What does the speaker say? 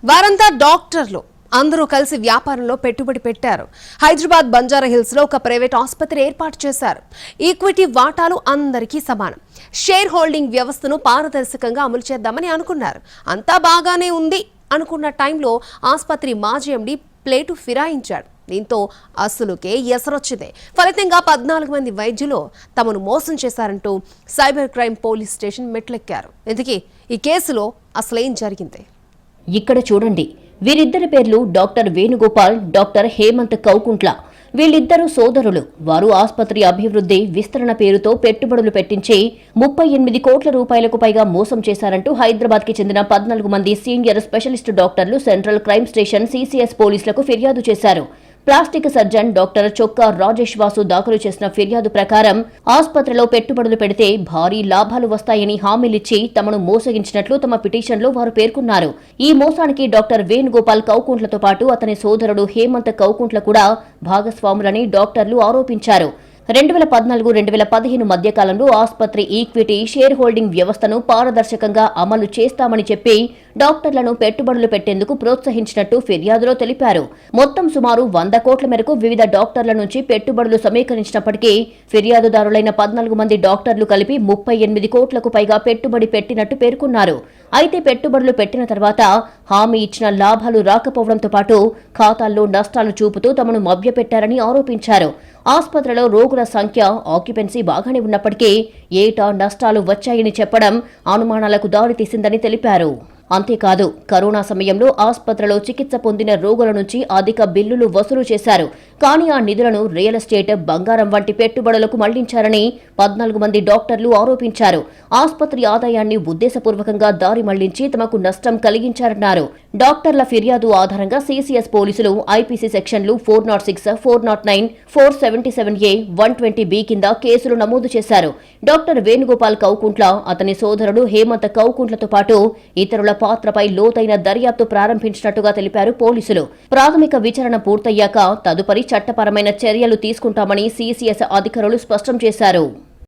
వారంతా డాక్టర్లు అందరూ కలిసి వ్యాపారంలో పెట్టుబడి పెట్టారు. హైదరాబాద్ బంజారా హిల్స్ లో ఒక ప్రైవేట్ ఆసుపత్రి ఏర్పాటు చేశారు. ఈక్విటీ వాటాలు అందరికీ సమానం. షేర్ హోల్డింగ్ వ్యవస్థను పారదర్శకంగా అమలు చేద్దామని అనుకున్నారు. అంతా బాగానే ఉంది అనుకున్న టైంలో ఆసుపత్రి మాజీ ఎండీ ప్లేటు ఫిరాయించాడు. దీంతో అసలుకే ఎసరొచ్చింది. ఫలితంగా 14 మంది వైద్యులు తమను మోసం చేశారంటూ సైబర్ క్రైమ్ పోలీస్ స్టేషన్ మెట్లెక్కారు. ఇంతకీ ఈ కేసులో అసలేం జరిగింది? ఇక్కడ చూడండి, వీరిద్దరి పేర్లు డాక్టర్ వేణుగోపాల్, డాక్టర్ హేమంత్ కౌకుంట్ల. వీళ్ళిద్దరూ సోదరులు. వారు ఆసుపత్రి అభివృద్ధి విస్తరణ పేరుతో పెట్టుబడులు పెట్టించి 38 కోట్ల రూపాయలకు పైగా మోసం చేశారంటూ హైదరాబాద్ కి చెందిన 14 మంది సీనియర్ స్పెషలిస్టు డాక్టర్లు సెంట్రల్ క్రైమ్ స్టేషన్ సీసీఎస్ పోలీసులకు ఫిర్యాదు చేశారు. ప్లాస్టిక్ సర్జన్ డాక్టర్ చొక్కా రాజేష్ వాసు దాఖలు చేసిన ఫిర్యాదు ప్రకారం ఆసుపత్రిలో పెట్టుబడులు పెడితే భారీ లాభాలు వస్తాయని హామీలిచ్చి తమను మోసగించినట్లు తమ పిటిషన్లో వారు పేర్కొన్నారు. ఈ మోసానికి డాక్టర్ వేణుగోపాల్ కౌకుంట్లతో పాటు అతని సోదరుడు హేమంత్ కౌకుంట్ల కూడా భాగస్వాములని డాక్టర్లు ఆరోపించారు. 2014-2015 మధ్యకాలంలో ఆసుపత్రి ఈక్విటీ షేర్ హోల్డింగ్ వ్యవస్థను పారదర్శకంగా అమలు చేస్తామని చెప్పి డాక్టర్లను పెట్టుబడులు పెట్టేందుకు ప్రోత్సహించినట్టు ఫిర్యాదులో తెలిపారు. మొత్తం సుమారు 100 కోట్ల మేరకు వివిధ డాక్టర్ల నుంచి పెట్టుబడులు సమీకరించినప్పటికీ ఫిర్యాదుదారులైన 14 మంది డాక్టర్లు కలిపి 38 కోట్లకు పైగా పెట్టుబడి పెట్టినట్టు పేర్కొన్నారు. అయితే పెట్టుబడులు పెట్టిన తర్వాత హామీ ఇచ్చిన లాభాలు రాకపోవడంతో పాటు ఖాతాల్లో నష్టాలు చూపుతూ తమను మభ్యపెట్టారని ఆరోపించారు. ఆసుపత్రిలో రోగుల సంఖ్య, ఆక్యుపెన్సీ బాగానే ఉన్నప్పటికీ ఏటా నష్టాలు వచ్చాయని చెప్పడం అనుమానాలకు దారితీసిందని తెలిపారు. అంతేకాదు, కరోనా సమయంలో ఆసుపత్రిలో చికిత్స పొందిన రోగుల నుంచి అధిక బిల్లులు వసూలు చేశారు. కానీ ఆ నిధులను రియల్ ఎస్టేట్, బంగారం వంటి పెట్టుబడులకు మళ్లించారని 14 మంది డాక్టర్లు ఆరోపించారు. ఆసుపత్రి ఆదాయాన్ని ఉద్దేశపూర్వకంగా దారి మళ్లించి తమకు నష్టం కలిగించారన్నారు. డాక్టర్ల ఫిర్యాదు ఆధారంగా సీసీఎస్ పోలీసులు ఐపీసీ సెక్షన్లు 406, 409, 477A, 120B కింద కేసులు నమోదు చేశారు. డాక్టర్ వేణుగోపాల్ కౌకుంట్ల, అతని సోదరుడు హేమంత్ కౌకుంట్లతో పాటు ఇతరుల పాత్రపై లోతైన దర్యాప్తు ప్రారంభించినట్టుగా తెలిపారు పోలీసులు. ప్రాథమిక విచారణ పూర్తయ్యాక తదుపరి చట్టపరమైన చర్యలు తీసుకుంటామని సీసీఎస్ అధికారులు స్పష్టం చేశారు.